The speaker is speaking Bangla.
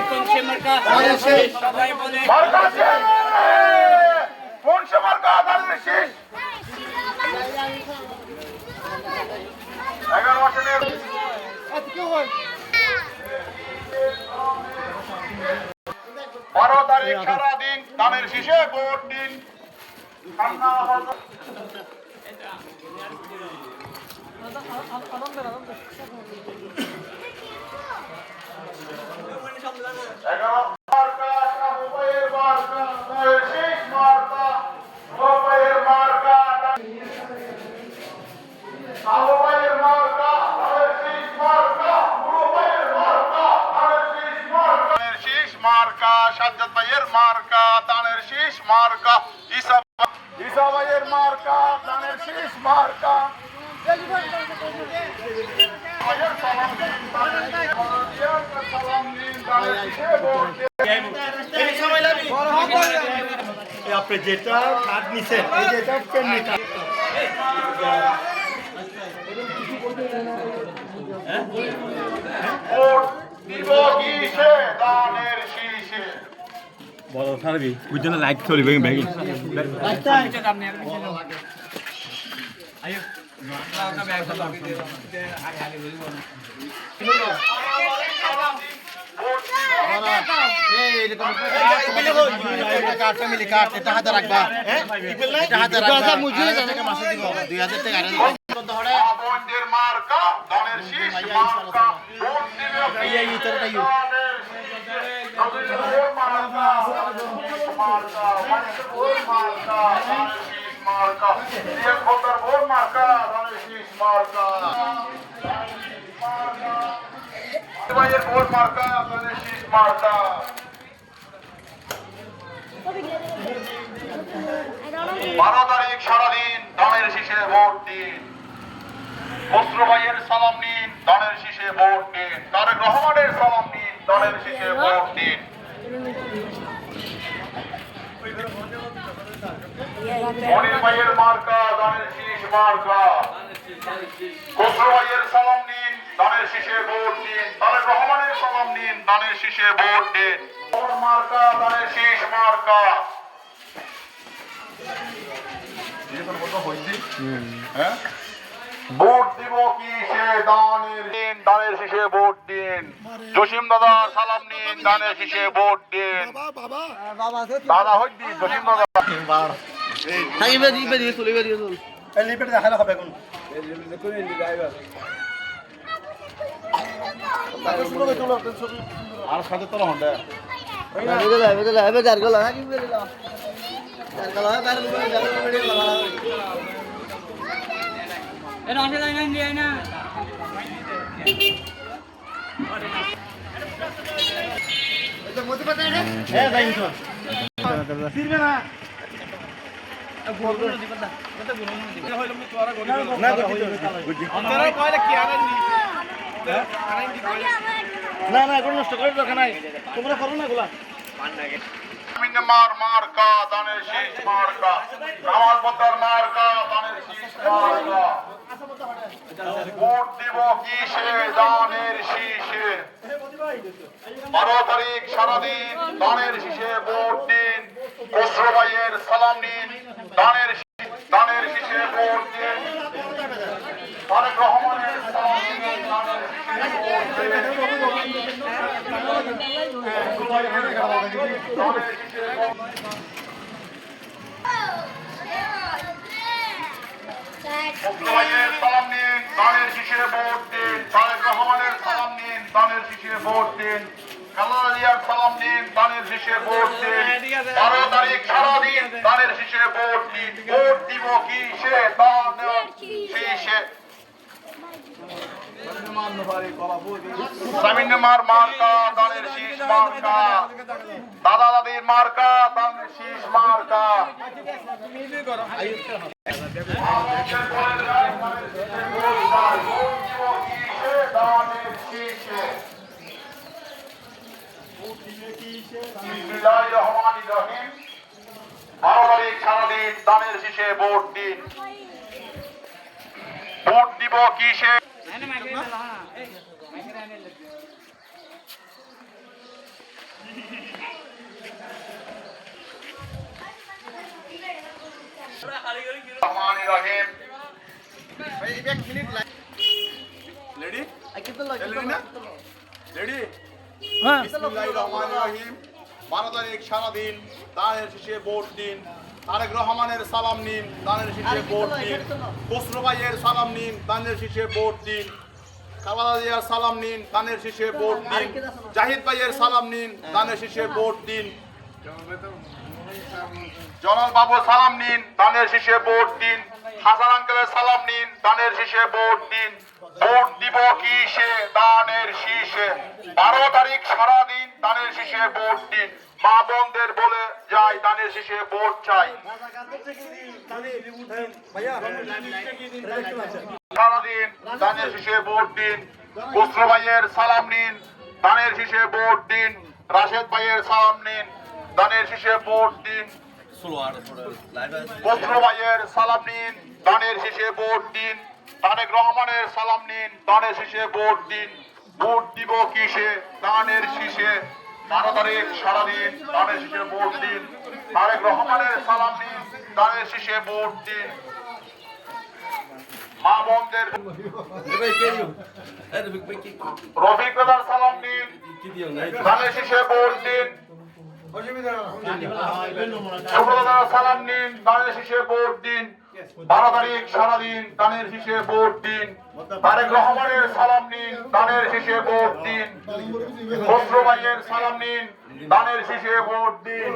কোন সে মার্কা সবাই বলে মার্কা কোন সে মার্কা দাঁড়িয়ে শেষ 11 বছরের 12 তারিখ সারাদিন ধানের শীষে ভোট দিন। সাজ্জাদ ভাইয়ের মার্কা ধানের শীষ মার্কা ঈসা ভাইয়ের মার্কা ধানের শীষ মার্কা আপনি যেটা কার্ড নিছেন এই যেটা পেন নিছেন বড় সারবি বুঝছেন লাইট চলবে ব্যাগ মার্কা ধানের শীষ মার্কা ভাইয়ের ভোট মার্কা ধানের শীষ মার্কা 12 তারিখ সারাদিন ধানের শীষে ভোট দিন। খসরু ভাইয়ের সালাম নিন ধানের শীষে ভোট দিন। তারেক রহমানের সালাম নিন ধানের শীষে ভোট দিন। মনির ভাইয়ের মার্কা ধানের শীষ মার্কা। খসরু ভাইয়ের সালাম নিন ধানের শীষে ভোট দিন। তারেক রহমানের সালাম নিন ধানের শীষে ভোট দিন। মার্কা ধানের শীষ মার্কা। ভোট দিব কি সে দানের দিন ধানের শীষে ভোট দিন। জসিম দাদা সালাম নিন ধানের শীষে ভোট দিন। দাদা হইদি জসিম দাদা আর সাথে তোলা হন্ডা না না এখন নষ্ট করে দরকার নাই তোমরা করো না গুলা মার্কা ধানের শীষ মার্কা। কামাল পদ্মার মার্কা ধানের শীষ মার্কা। ভোট দিব কি সে ধানের শীষে 12 তারিখ সারাদিন ধানের শীষে ভোট দিন। খসরু ভাইয়ের সালাম নিন ধানের শীষে ভোট দিন। তারেক রহমানের সালাম নিন ধানের শীষে ভোট ভাইয়ের সালাম নিন ধানের শীষে ভোট দিন। তারেক রহমানের সালাম নিন ধানের শীষে ভোট দিন। খালেদার সালাম নিন ধানের শীষে ভোট দিন। 12 তারিখ সারাদিন ধানের শীষে ভোট দিন। ভোট দিব কি সে ধানের শীষে। সামিন্নামার মার্কা ধানের শীষ মার্কা। দাদা দাদির মার্কা ধানের শীষ মার্কা। বিসমিল্লাহির রহমানির রহিম। 12 তারিখ সারাদিন ধানের শীষে ভোট দিন। ভোট দিব কিসে রহমানির রহিম। রেডি না রেডি হ্যাঁ বিসমিল্লাহির রহমানির রহিম 12 তারিখ সারাদিন দানের শেষে ভোট দিন তারেক রহমানের সালাম নিন দানের শেষে ভোট দিন খসরু ভাইয়ের সালাম নিন দানের শেষে ভোট দিন খালেদা জিয়ার সালাম নিন দানের শেষে ভোট দিন জাহিদ ভাইয়ের সালাম নিন দানের শেষে ভোট দিন জলাল বাবু সালাম নিন দানের শেষে ভোট দিন হাসান আঙ্কেলের সালাম নিন দানের শেষে ভোট দিন ভোট দিব কিসে দানের শীষে 12 তারিখ সারাদিন দানের শীষে ভোট দিন মা বোনদের বলে যাই দানের শীষে ভোট চাই সারাদিন দানের শীষে ভোট দিন খসরু ভাইয়ের সালাম নিন দানের শীষে ভোট দিন রাশেদ ভাইয়ের সালাম নিন দানের শীষে ভোট দিন খসরু ভাইয়ের সালাম নিন দানের শীষে ভোট দিন তারেক রহমানের সালাম নিন দানের শীষে ভোট দিন ভোট দিব কিসে দানের শীষে 12 তারিখ সারাদিন দানের শীষে ভোট দিন তারেক রহমানের সালাম নিন দানের শীষে ভোট দিন মা বোনদের রফিক দাদার সালাম নিন দানের শীষে ভোট দিন সুব্রতার সালাম নিন দানের শীষে ভোট দিন 12 তারিখ সারাদিন দানের শীষে ভোট দিন তারেক রহমানের সালাম নিন দানের শীষে ভোট দিন খসরু ভাইয়ের সালাম নিন দানের শীষে ভোট দিন